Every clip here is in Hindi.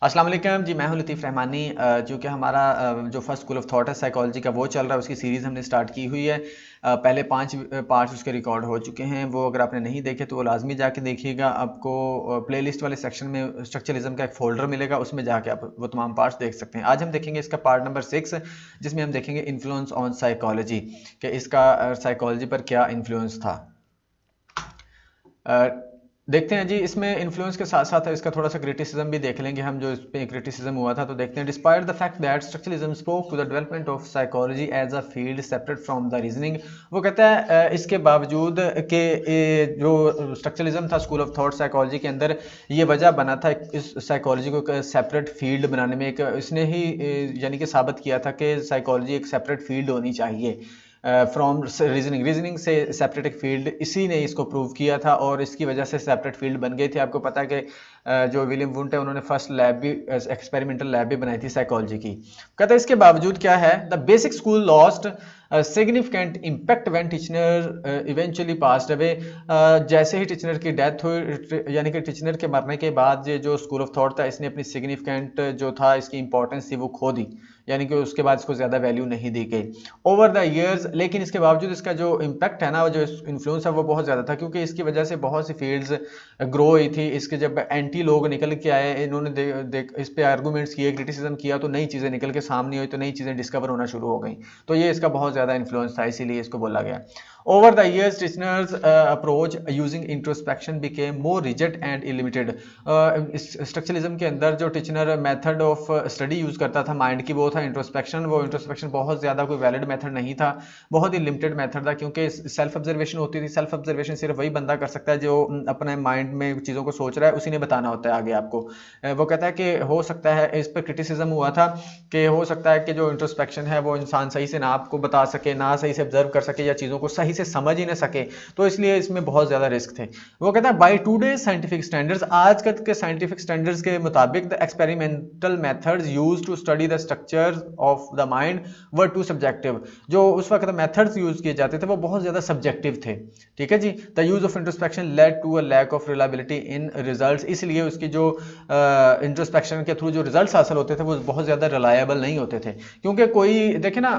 अस्सलाम वालेकुम जी। मैं हूं लतीफ़ रहमानी। चूँकि हमारा जो फर्स्ट स्कूल ऑफ थॉट है साइकोलॉजी का, वो चल रहा है, उसकी सीरीज़ हमने स्टार्ट की हुई है। पहले 5 पार्ट्स उसके रिकॉर्ड हो चुके हैं। वो अगर आपने नहीं देखे तो वो लाजमी जाके देखिएगा। आपको प्लेलिस्ट वाले सेक्शन में स्ट्रक्चरलिज्म का एक फ़ोल्डर मिलेगा, उसमें जाके आप वो तमाम पार्ट्स देख सकते हैं। आज हम देखेंगे इसका पार्ट नंबर 6, जिसमें हम देखेंगे इन्फ्लुएंस ऑन साइकोलॉजी, कि इसका साइकोलॉजी पर क्या इन्फ्लुएंस था। अ, देखते हैं जी। इसमें इन्फ्लुएंस के साथ साथ इसका थोड़ा सा क्रिटिसिज्म भी देख लेंगे हम, जो इस पे क्रिटिसिज्म हुआ था। तो देखते हैं, despite the fact that structuralism spoke to the development of psychology as a field separate from the reasoning. वो कहता है इसके बावजूद कि जो स्ट्रक्चरलिज्म था स्कूल ऑफ थॉट साइकोलॉजी के अंदर, ये वजह बना था इस साइकोलॉजी को एक सेपरेट फील्ड बनाने में। एक इसने ही यानी कि साबित किया था कि साइकोलॉजी एक सेपरेट फील्ड होनी चाहिए फ्रॉम रीजनिंग से सेपरेट एक फील्ड। इसी ने इसको प्रूव किया था और इसकी वजह से सेपरेट फील्ड बन गई थी। आपको पता है कि जो विलियम वुंट है, उन्होंने फर्स्ट लैब भी एक्सपेरिमेंटल लैब भी बनाई थी साइकोलॉजी की। कहता है इसके बावजूद क्या है, the basic school lost significant impact when teacher eventually passed away. जैसे ही टीचर की डेथ हुई, यानी कि टीचर के मरने के बाद ये जो स्कूल ऑफ थॉट था, इसने अपनी सिग्निफिकेंट जो था, इसकी इंपॉर्टेंस थी, वो खो दी। यानी कि उसके बाद इसको ज़्यादा वैल्यू नहीं दी गई ओवर द ईयर्स। लेकिन इसके बावजूद इसका जो इम्पैक्ट है ना, जो इन्फ्लुएंस है, वो बहुत ज़्यादा था, क्योंकि इसकी वजह से बहुत सी फील्ड्स ग्रो हुई थी। इसके जब एंटी लोग निकल के आए, इन्होंने इस पे आर्गूमेंट्स किए, क्रिटिसिज्म किया, तो नई चीज़ें निकल के सामने हुई, तो नई चीज़ें डिस्कवर होना शुरू हो गई। तो ये इसका बहुत ज़्यादा इन्फ्लुएंस था, इसीलिए इसको बोला गया। Over the years teachers approach using introspection became more rigid and limited. Structuralism के अंदर जो teacher method of study use करता था माइंड की, वो था इंट्रोस्पेक्शन। वो इंट्रोस्पेक्शन बहुत ज़्यादा कोई वैलिड मेथड नहीं था, बहुत ही लिमिटेड मेथड था, क्योंकि सेल्फ ऑब्जर्वेशन होती थी। सेल्फ ऑब्जर्वेशन सिर्फ वही बंदा कर सकता है जो अपने माइंड में चीज़ों को सोच रहा है, उसी ने बताना होता है आगे आपको। वो कहता है कि हो सकता है, इस पर क्रिटिसिज्म हुआ था कि हो सकता है कि जो इंट्रोस्पेक्शन है, वो इंसान सही से ना आपको बता सके, ना सही से ऑब्जर्व कर सके, या चीज़ों को सही से समझ ही ना सके, तो इसलिए इसमें बहुत ज़्यादा रिस्क थे। वो कहता है बाई टूडेज साइंटिफिक स्टैंडर्ड्स, आज के साइंटिफिक स्टैंडर्ड्स के मुताबिक, the experimental methods used to study the structure of the mind were too subjective. जो उस वक्त मेथड्स यूज किए जाते थे, वो बहुत ज़्यादा सब्जेक्टिव थे। ठीक है जी। The use of introspection led to a lack of reliability in results. इसलिए उसकी जो इंट्रोस्पेक्शन के थ्रू जो रिजल्ट्स हासिल होते थे, वो बहुत ज़्यादा रिलायबल नहीं होते थे। क्योंकि कोई देखे ना,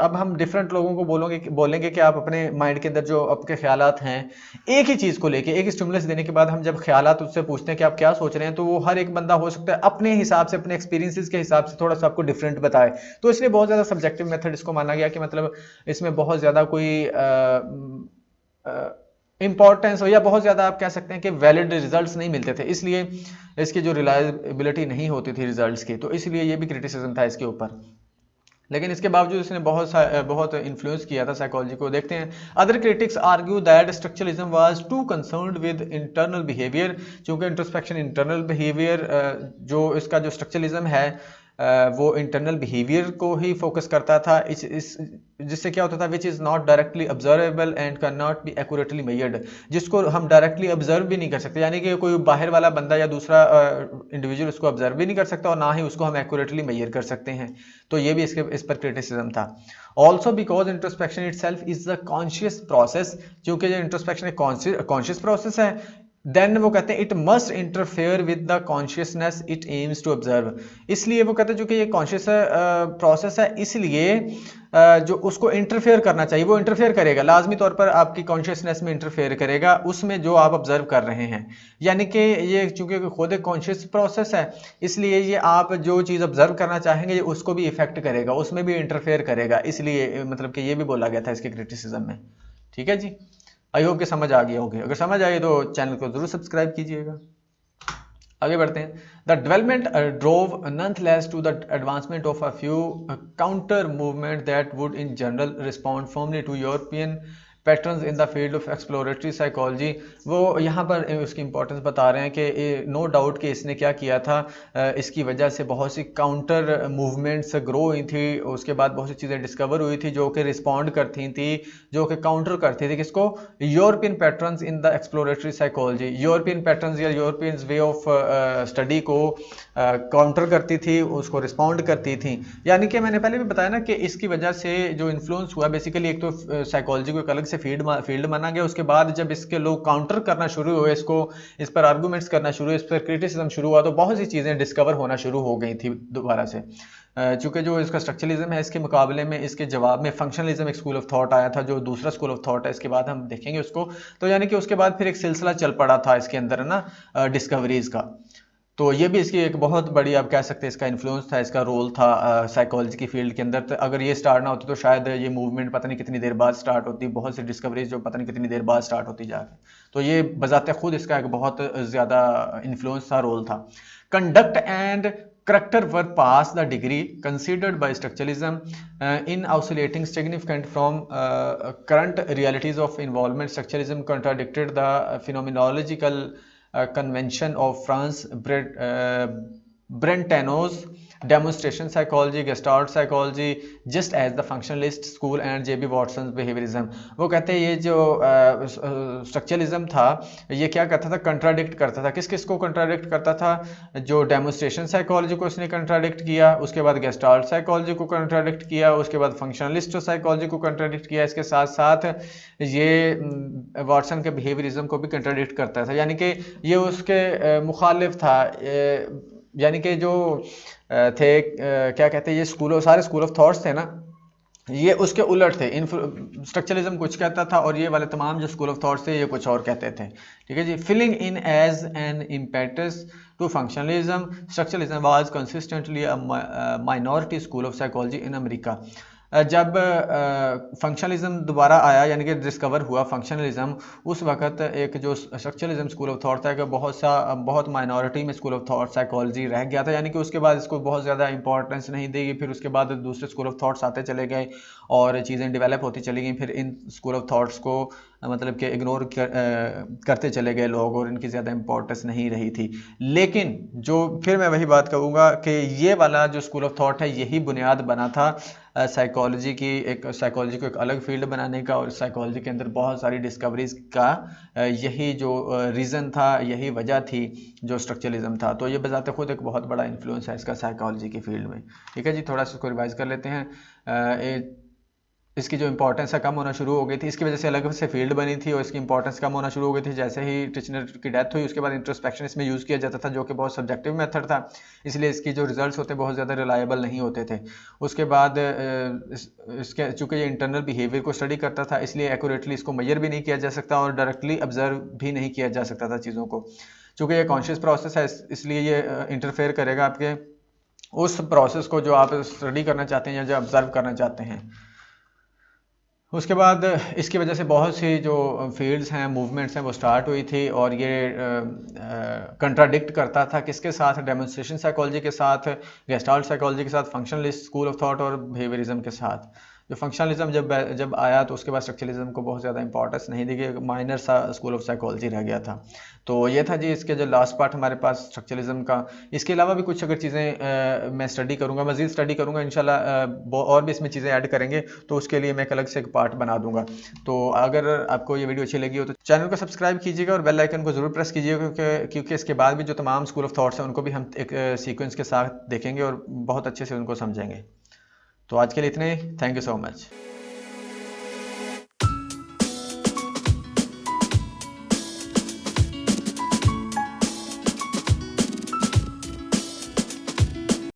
अब हम डिफरेंट लोगों को बोलेंगे कि आप अपने माइंड के अंदर जो आपके ख्यालात हैं, एक ही चीज़ को लेके, एक स्टिमुलस देने के बाद हम जब ख्यालात उससे पूछते हैं कि आप क्या सोच रहे हैं, तो वो हर एक बंदा हो सकता है अपने हिसाब से, अपने एक्सपीरियंसेस के हिसाब से थोड़ा सा आपको डिफरेंट बताए। तो इसलिए बहुत ज़्यादा सब्जेक्टिव मेथड इसको माना गया, कि मतलब इसमें बहुत ज़्यादा कोई इंपॉर्टेंस हो, या बहुत ज़्यादा आप कह सकते हैं कि वैलिड रिजल्ट्स नहीं मिलते थे। इसलिए इसकी जो रिलायबिलिटी नहीं होती थी रिजल्ट्स की, तो इसलिए ये भी क्रिटिसिज्म था इसके ऊपर। लेकिन इसके बावजूद इसने बहुत इन्फ्लुएंस किया था साइकोलॉजी को। देखते हैं, other critics argue that structuralism was too concerned with internal behaviour. चूंकि इंट्रोस्पेक्शन इंटरनल बिहेवियर, जो इसका जो स्ट्रक्चरलिज्म है, वो इंटरनल बिहेवियर को ही फोकस करता था। इस जिससे क्या होता था, which is not directly observable and can not be accurately measured, जिसको हम डायरेक्टली ऑब्जर्व भी नहीं कर सकते, यानी कि कोई बाहर वाला बंदा या दूसरा इंडिविजुअल उसको ऑब्जर्व भी नहीं कर सकता, और ना ही उसको हम एक्यूरेटली मेजर कर सकते हैं। तो ये भी इस पर क्रिटिसिज्म था। Also because introspection it self is a conscious process, क्योंकि जो इंट्रोस्पेक्शन एक कॉन्शियस प्रोसेस है, देन वो कहते हैं it must interfere with the consciousness it aims to observe. इसलिए वो कहते हैं चूंकि ये कॉन्शियस प्रोसेस है, इसलिए जो उसको इंटरफेयर करना चाहिए, वो इंटरफेयर करेगा, लाजमी तौर पर आपकी कॉन्शियसनेस में इंटरफेयर करेगा, उसमें जो आप ऑब्जर्व कर रहे हैं। यानी कि ये चूंकि खुद एक कॉन्शियस प्रोसेस है, इसलिए ये आप जो चीज़ ऑब्जर्व करना चाहेंगे, उसको भी इफेक्ट करेगा, उसमें भी इंटरफेयर करेगा। इसलिए मतलब कि ये भी बोला गया था इसके क्रिटिसिज्म में। ठीक है जी। आई होप कि समझ आ गई होगी। अगर समझ आई तो चैनल को जरूर सब्सक्राइब कीजिएगा। आगे बढ़ते हैं। The development drove nonetheless to the advancement of a few counter movement that would in general respond formally to European patterns in the field of exploratory psychology. वो यहाँ पर उसकी इंपॉर्टेंस बता रहे हैं कि नो डाउट कि इसने क्या किया था, इसकी वजह से बहुत सी काउंटर मूवमेंट्स ग्रो हुई थी, उसके बाद बहुत सी चीज़ें डिस्कवर हुई थी जो कि रिस्पॉन्ड करती थी, जो कि काउंटर करती थी किसको, European patterns in the exploratory psychology. European patterns या यूरोपियन वे ऑफ स्टडी को काउंटर करती थी, उसको रिस्पॉन्ड करती थी। यानी कि मैंने पहले भी बताया ना कि इसकी वजह से जो इन्फ्लुएंस हुआ, बेसिकली एक तो साइकोलॉजी को एक अलग से फील्ड माना गया। उसके बाद जब इसके लोग काउंटर करना शुरू हुए, इस पर आर्गूमेंट्स करना शुरू हुए, इस पर क्रिटिसिज्म शुरू हुआ, तो बहुत सी चीज़ें डिस्कवर होना शुरू हो गई थी दोबारा से। चूँकि जो इसका स्ट्रक्चरलिज्म है, इसके मुकाबले में इसके जवाब में फंक्शनलिज्म एक स्कूल ऑफ थॉट आया था, जो दूसरा स्कूल ऑफ थॉट है। इसके बाद हम देखेंगे उसको। तो यानी कि उसके बाद फिर एक सिलसिला चल पड़ा था इसके अंदर ना डिस्कवरीज का। तो ये भी इसकी एक बहुत बड़ी, आप कह सकते हैं, इसका इन्फ्लुएंस था, इसका रोल था साइकोलॉजी की फील्ड के अंदर। तो अगर ये स्टार्ट ना होती तो शायद ये मूवमेंट पता नहीं कितनी देर बाद स्टार्ट होती, बहुत सी डिस्कवरीज जो पता नहीं कितनी देर बाद स्टार्ट होती जाके। तो ये बजाते खुद इसका एक बहुत ज़्यादा इन्फ्लुएंस था, रोल था। Conduct and character were past the degree considered by structuralism in oscillating significant from current realities of involvement. Structuralism contradicted the phenomenological convention of Franz Brentano's demonstration psychology, gestalt psychology, just as the functionalist school and J.B. Watson's behaviorism। वो कहते हैं ये जो स्ट्रक्चरलिज्म था, ये क्या करता था, कंट्राडिक्ट करता था। किस किस को कंट्राडिक्ट करता था? जो डेमोन्स्ट्रेशन साइकोलॉजी को इसने कंट्राडिक्ट किया, उसके बाद गेस्टाल्ट साइकोलॉजी को कंट्राडिक्ट किया, उसके बाद फंक्शनलिस्ट साइकोलॉजी को कंट्राडिक्ट किया। इसके साथ साथ ये वाटसन के बिहेवियरिज्म को भी कंट्राडिक्ट करता था, यानी कि ये उसके मुखालिफ था। यानी कि जो थे क्या कहते हैं, ये सारे स्कूल ऑफ थॉट्स थे ना, ये उसके उलट थे। स्ट्रक्चरलिज्म कुछ कहता था और ये वाले तमाम जो स्कूल ऑफ थॉट्स थे ये कुछ और कहते थे। ठीक है जी। Filling in as an impetus to functionalism, structuralism was consistently a minority school of psychology in America. जब फंक्शनलिज्म दोबारा आया, यानी कि डिस्कवर हुआ फंक्शनलिज्म, उस वक्त एक जो स्ट्रक्चरलिज्म स्कूल ऑफ थॉट था कि बहुत माइनॉरिटी में स्कूल ऑफ थॉट साइकोलॉजी रह गया था, यानी कि उसके बाद इसको बहुत ज़्यादा इंपॉर्टेंस नहीं दी गई। फिर उसके बाद दूसरे स्कूल ऑफ थॉट्स आते चले गए और चीज़ें डेवलप होती चली गई। फिर इन स्कूल ऑफ थॉट्स को मतलब कि इग्नोर करते चले गए लोग और इनकी ज़्यादा इंपॉर्टेंस नहीं रही थी। लेकिन जो फिर मैं वही बात कहूँगा कि ये वाला जो स्कूल ऑफ थॉट है, यही बुनियाद बना था साइकोलॉजी को एक अलग फील्ड बनाने का, और साइकोलॉजी के अंदर बहुत सारी डिस्कवरीज का यही जो रीज़न था, यही वजह थी जो स्ट्रक्चरलिज्म था। तो ये बजाते खुद एक बहुत बड़ा इन्फ्लुएंस है इसका साइकोलॉजी की फील्ड में। ठीक है जी। थोड़ा सा इसको रिवाइज कर लेते हैं। इसकी जो इंपॉर्टेंस है कम होना शुरू हो गई थी, इसकी वजह से अलग से फील्ड बनी थी और इसकी इंपॉर्टेंस कम होना शुरू हो गई थी। जैसे ही टिचनर की डेथ हुई, उसके बाद इंट्रोस्पेक्शन इसमें यूज़ किया जाता था, जो कि बहुत सब्जेक्टिव मेथड था, इसलिए इसकी जो रिजल्ट्स होते बहुत ज़्यादा रिलायबल नहीं होते थे। उसके बाद इसके चूँकि ये इंटरनल बिहेवियर को स्टडी करता था, इसलिए एक्यूरेटली इसको मेजर भी नहीं किया जा सकता और डायरेक्टली ऑब्जर्व भी नहीं किया जा सकता था चीज़ों को। चूँकि ये कॉन्शियस प्रोसेस है, इसलिए ये इंटरफेयर करेगा आपके उस प्रोसेस को जो आप स्टडी करना चाहते हैं या जो ऑब्जर्व करना चाहते हैं। उसके बाद इसकी वजह से बहुत सी जो फील्ड्स हैं, मूवमेंट्स हैं, वो स्टार्ट हुई थी और ये कंट्राडिक्ट करता था किसके साथ? डेमोन्स्ट्रेशन साइकोलॉजी के साथ, गेस्टाल्ट साइकोलॉजी के साथ, फंक्शनलिस्ट स्कूल ऑफ थॉट और बिहेवियरिज्म के साथ। जो फंक्शनलिज्म जब आया तो उसके बाद स्ट्रक्चरलिज्म को बहुत ज़्यादा इंपॉर्टेंस नहीं दी गई, माइनर सा स्कूल ऑफ साइकोलॉजी रह गया था। तो ये था जी इसके जो लास्ट पार्ट हमारे पास स्ट्रक्चरलिज्म का। इसके अलावा भी कुछ अगर चीज़ें मैं स्टडी करूँगा, मज़ीद स्टडी करूँगा इंशाल्लाह, और भी इसमें चीज़ें ऐड करेंगे, तो उसके लिए मैं एक अलग से एक पार्ट बना दूंगा। तो अगर आपको ये वीडियो अच्छी लगी हो तो चैनल को सब्सक्राइब कीजिएगा और बेल आइकन को ज़रूर प्रेस कीजिएगा, क्योंकि इसके बाद भी जो तमाम स्कूल ऑफ थॉट्स हैं उनको भी हम एक सीक्वेंस के साथ देखेंगे और बहुत अच्छे से उनको समझेंगे। तो आज के लिए इतने ही। Thank you so much.